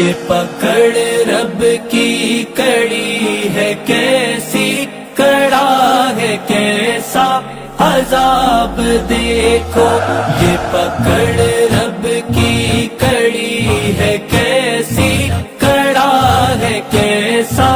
یہ پکڑ رب کی کڑی ہے کیسی کڑا ہے کیسا عذاب دیکھو، یہ پکڑ رب کی کڑی ہے کیسی کڑا ہے کیسا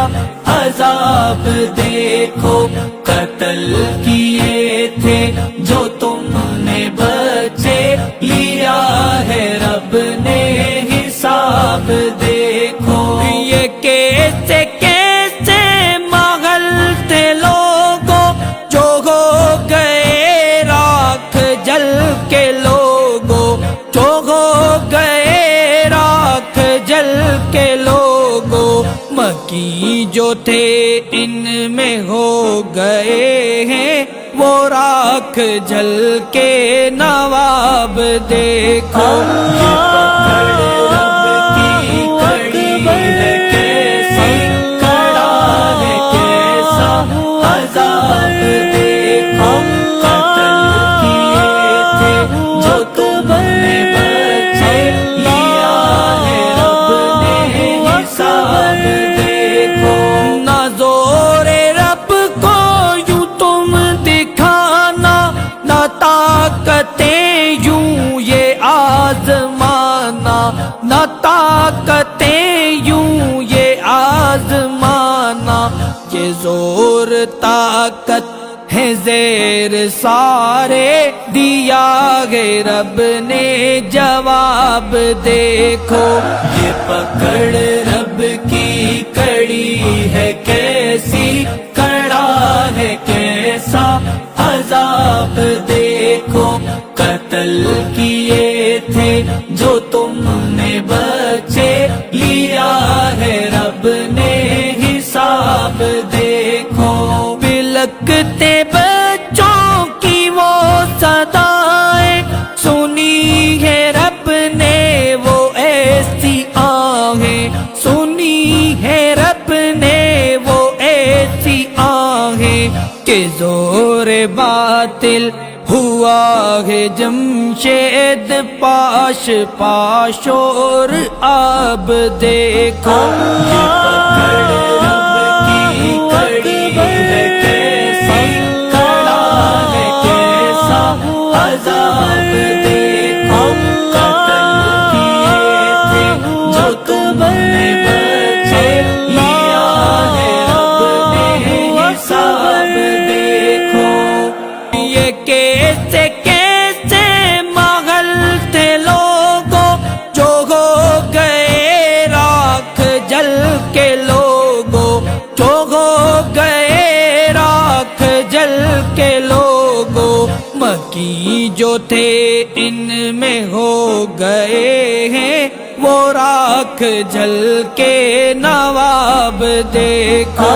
عذاب دیکھو، قتل کیے تھے جو تم نے بچے لیا ہے رب نے حساب دیکھو، یہ کیسے کیسے مغل تھے لوگوں جو ہو گئے راکھ جل کے لوگوں، جو ہو گئے راکھ جل کے لوگوں، مکی جو تھے ان میں ہو گئے ہیں وہ راکھ جل کے نواب دیکھو، یہ پکڑ رب کی کڑی ہے کیسی کڑا ہے کیسا عذاب دیکھو، قتل کیے تھے جو تم نے بچے لیا ہے رب نے حساب دیکھو، نہ زور رب کو یوں تم دکھانا، نہ طاقتیں یوں یہ آزمانا، نہ طاقتیں یوں یہ آزمانا، یہ زور طاقت ہے زیر سارے دیا ہے رب نے جواب دیکھو، یہ پکڑ رب کی کڑی ہے کیسی کڑا ہے کیسا عذاب دیکھو، قتل کیے تھے جو تم نے بچے لیا ہے رب نے حساب دیکھو، بلکتے بچوں کی وہ صدائیں سنی ہے رب نے وہ ایسی آہیں، سنی ہے رب نے وہ ایسی آہیں کہ زور باطل ہوا ہے جمشید پاش پاش اور اب دیکھو، یہ پکڑ رب کی کڑی ہے کیسی کڑا ہے کیسا عذاب دیکھو، قتل کیے تھے جو تم نے بچے لیا ہے رب نے حساب دیکھو، یہ کیسے کیسے مغل تھے لوگوں جو ہو گئے راکھ جل کے لوگوں، جو ہو گئے راکھ جل کے لوگوں، مکی جو تھے ان میں ہو گئے ہیں وہ راکھ جل کے نواب دیکھو،